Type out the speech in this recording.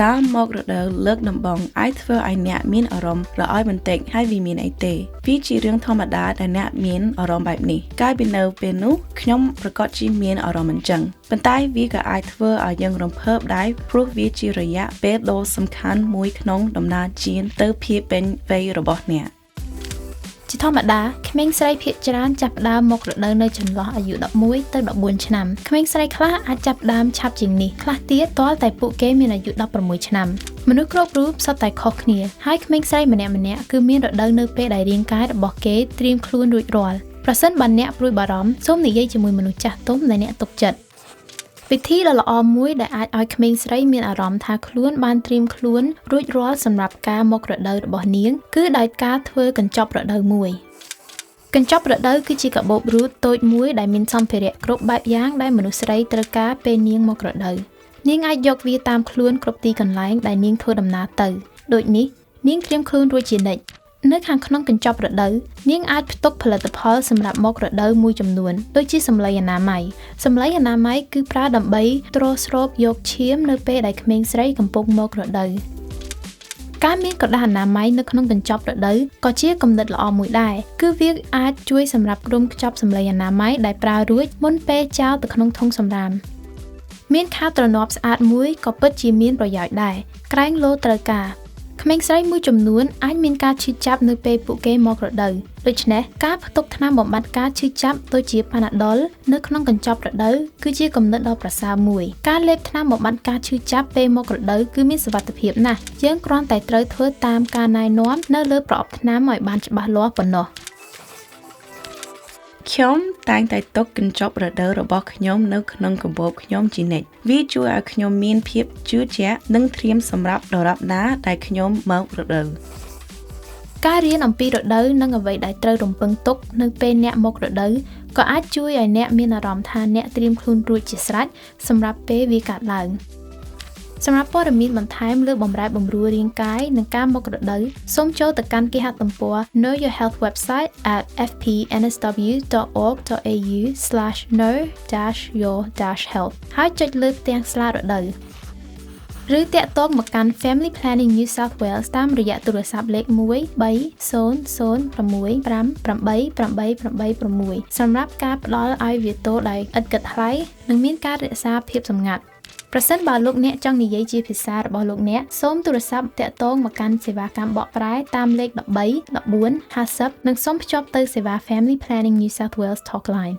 ការមករដូវលើកដំបូងអាចធ្វើឲ្យអ្នកមានអារម្មណ៍រអើយបន្តិចហើយវាមានអីទេវាជារឿងធម្មតាដែលអ្នកមានអារម្មណ៍បែបនេះកាលពីនៅពេលនោះខ្ញុំប្រកាសជាមានអារម្មណ៍អញ្ចឹងប៉ុន្តែវាក៏អាចធ្វើឲ្យយើងរំភើបដែរព្រោះវាជារយៈពេលដ៏សំខាន់មួយក្នុងដំណើរជៀនទៅភាពពេញវ័យរបស់អ្នកជាធម្មតាក្មេងស្រីភាគច្រើនចាប់ផ្ដើមមករដូវនៅចន្លោះអាយុ11ទៅ14ឆ្នាំក្មេងស្រីខ្លះអាចចាប់ផ្ដើមឆាប់ជាងនេះខ្លះទៀតទាល់តែពួកគេមានអាយុ16ឆ្នាំមនុស្សគ្រប់រូបសុទ្ធតែខុសគ្នាហើយក្មេងស្រីម្នាក់ៗគឺមានរដូវនៅពេលដែលរាងកាយរបស់គេត្រៀមខ្លួនរួចរាល់ប្រសិនបើអ្នកព្រួយបារម្ភសូមនិយាយជាមួយមនុស្សចាស់ទុំដែលអ្នកទុកចិត្តវិធីដ៏ល្អមួយដែលអាចឲ្យក្មេងស្រីមានអារម្មណ៍ថាខ្លួនបានត្រៀមខ្លួនរួចរាល់សម្រាប់ការមករដូវរបស់នាងគឺដោយការធ្វើកញ្ចប់រដូវមួយកញ្ចប់រដូវគឺជាកាបូបរូតតូចមួយដែលមានសម្ភារៈគ្រប់បែបយ៉ាងដែលមនុស្សស្រីត្រូវការពេលនាងមករដូវនាងអាចយកវាតាមខ្លួនគ្រប់ទីកន្លែងដែលនាងធ្វើដំណើរទៅដូចនេះនាងត្រៀមខ្លួនរួចជានិច្ចនៅខាងក្នុងកញ្ចប់រដូវនាងអាចផ្ទុកផលិតផលសម្រាប់មករដូវមួយចំនួនដូចជាសម្លីអនាម័យសម្លីអនាម័យគឺប្រើដើម្បីទ្រស្រូបយកឈាមនៅពេលដែលក្មេងស្រីកំពុងមករដូវការមានក្រដាសអនាម័យនៅក្នុងកញ្ចប់រដូវក៏ជាគំនិតល្អមួយដែរគឺវាអាចជួយសម្រាប់ក្រុមខ្ចប់សម្លីអនាម័យដែលប្រើរួចមុនពេលចោលទៅក្នុងធុងសំរាមមានខោទ្រនាប់ស្អាតមួយក៏ពិតជាមានប្រយោជន៍ដែរក្រែងលោត្រូវការក្មេងស្រីមួយចំនួនអាចមានការឈឺចាប់នៅពេលពួកគេមករដូវដូច្នេះការផ្ទុកថ្នាំបំបាត់ការឈឺចាប់ដូចជាប៉ាណាដុលនៅក្នុងកញ្ចប់រដូវគឺជាគំនិតដ៏ប្រសើរមួយការលេបថ្នាំបំបាត់ការឈឺចាប់ពេលមករដូវគឺមានសុវត្ថិភាពណាស់យើងគ្រាន់តែត្រូវធ្វើតាមការណែនាំនៅលើប្រអប់ថ្នាំឲ្យបានច្បាស់លាស់ប៉ុណ្ណោះខ្ញុំតែងតែទុកកញ្ចប់រដូវរបស់ខ្ញុំនៅក្នុងកាបូបខ្ញុំជានិច្ចវាជួយឲ្យខ្ញុំមានភាពជឿជាក់និងត្រៀមសម្រាប់ដរាបណាដែលខ្ញុំមករដូវការរៀនអំពីរដូវនិងអ្វីដែលត្រូវរំពឹងទុកនៅពេលអ្នកមករដូវក៏អាចជួយឲ្យអ្នកមានអារម្មណ៍ថាអ្នកត្រៀមខ្លួនរួចជាស្រេចសម្រាប់ពេលវាកើតឡើងសម្រាប់ព័ត៌មានបន្ថែមលើបម្រែបម្រួលរាងកាយនិងការមករដូវសូមចូលទៅកាន់គេហទំព័រ Know Your Health website at fpnsw.org.au/know-your-health ហើយចុចលើផ្ទាំងស្លារដូវឬតាក់ទងមកកាន់ Family Planning New South Wales តាមរយៈទូរស័ព្ទលេខ13006588886សម្រាប់ការផ្ដល់ឲ្យវាទោដោយឥតគិតថ្លៃនិងមានការរក្សាភាពសម្ងាត់ប្រសិនបើលោកអ្នកចង់និយាយជាភាសារបស់លោកអ្នកសូមទូរស័ព្ទតាក់ទងមកកាន់សេវាកម្មបកប្រែតាមលេខ13 14 50និងសូមភ្ជាប់ទៅសេវា Family Planning New South Wales Talkline